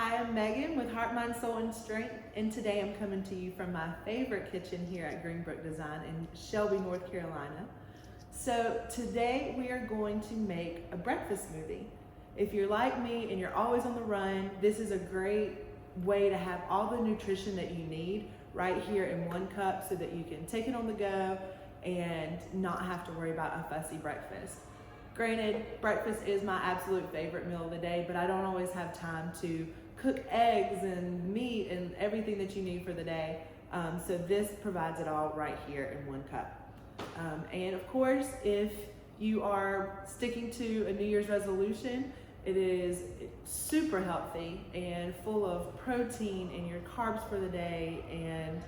Hi, I'm Megan with Heart, Mind, Soul, and Strength, and today I'm coming to you from my favorite kitchen here at Greenbrook Design in Shelby, North Carolina. So today we are going to make a breakfast smoothie. If you're like me and you're always on the run, this is a great way to have all the nutrition that you need right here in one cup so that you can take it on the go and not have to worry about a fussy breakfast. Granted, breakfast is my absolute favorite meal of the day, but I don't always have time to cook eggs and meat and everything that you need for the day. So this provides it all right here in one cup. And of course, if you are sticking to a New Year's resolution, it is super healthy and full of protein and your carbs for the day and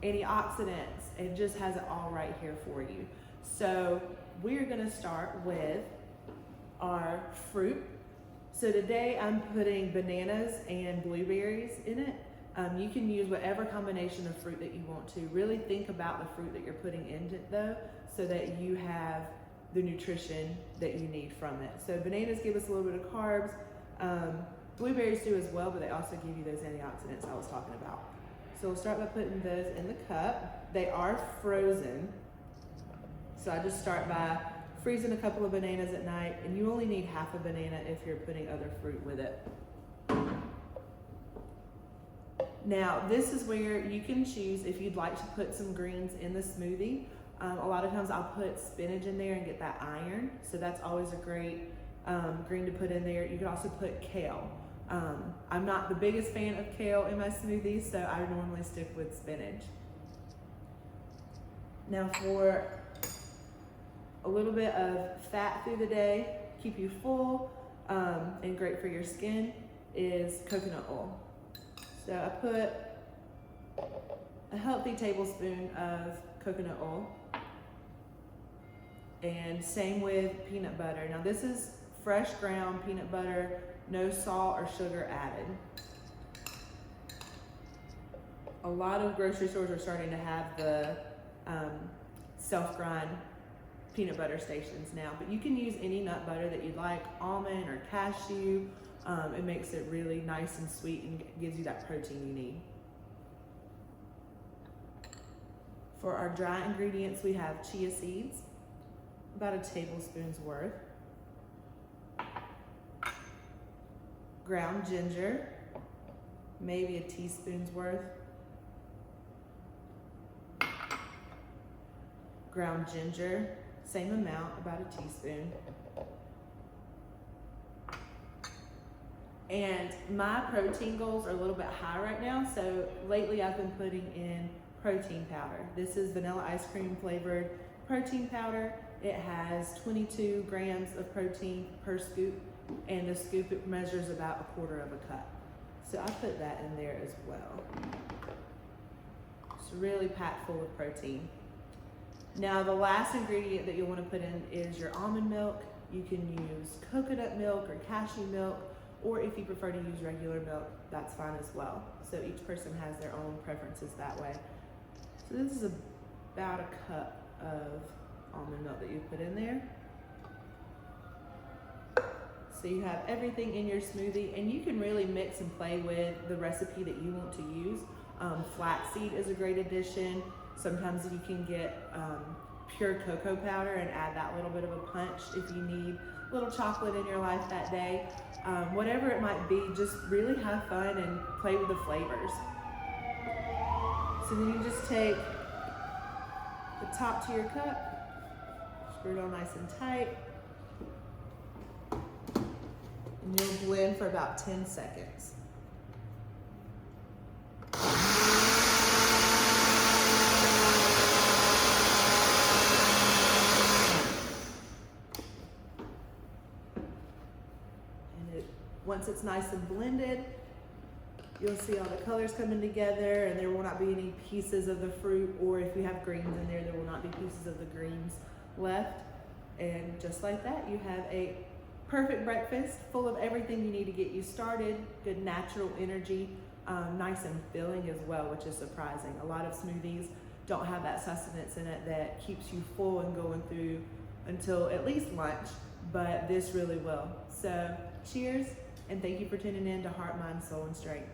antioxidants. It just has it all right here for you. So we're gonna start with our fruit. So today I'm putting bananas and blueberries in it. You can use whatever combination of fruit that you want to. Really think about the fruit that you're putting in it though, so that you have the nutrition that you need from it. So bananas give us a little bit of carbs. Blueberries do as well, but they also give you those antioxidants I was talking about. So we'll start by putting those in the cup. They are frozen. So I just start by freezing a couple of bananas at night, and you only need half a banana if you're putting other fruit with it. Now, this is where you can choose if you'd like to put some greens in the smoothie. A lot of times I'll put spinach in there and get that iron, so that's always a great green to put in there. You can also put kale. I'm not the biggest fan of kale in my smoothies, so I normally stick with spinach. Now for a little bit of fat through the day, keep you full, and great for your skin, is coconut oil. So I put a healthy tablespoon of coconut oil, and same with peanut butter. Now this is fresh ground peanut butter, no salt or sugar added. A lot of grocery stores are starting to have the self-grind peanut butter stations now, but you can use any nut butter that you'd like, almond or cashew. It makes it really nice and sweet and gives you that protein you need. For our dry ingredients, we have chia seeds, about a tablespoon's worth, ground ginger, maybe a teaspoon's worth, ground ginger, same amount, about a teaspoon. And my protein goals are a little bit high right now, so lately I've been putting in protein powder. This is vanilla ice cream flavored protein powder. It has 22 grams of protein per scoop, and the scoop it measures about a quarter of a cup. So I put that in there as well. It's really packed full of protein. Now the last ingredient that you'll want to put in is your almond milk. You can use coconut milk or cashew milk, or if you prefer to use regular milk, that's fine as well. So each person has their own preferences that way. So this is about a cup of almond milk that you put in there. So you have everything in your smoothie, and you can really mix and play with the recipe that you want to use. Flaxseed is a great addition. Sometimes you can get pure cocoa powder and add that little bit of a punch if you need a little chocolate in your life that day. Whatever it might be, just really have fun and play with the flavors. So then you just take the top to your cup, screw it on nice and tight, and you'll blend for about 10 seconds. Once it's nice and blended, you'll see all the colors coming together, and there will not be any pieces of the fruit, or if you have greens in there will not be pieces of the greens left. And just like that, you have a perfect breakfast full of everything you need to get you started, good natural energy, nice and filling as well, which is surprising. A lot of smoothies don't have that sustenance in it that keeps you full and going through until at least lunch, but this really will. So cheers and thank you for tuning in to Heart, Mind, Soul, and Strength.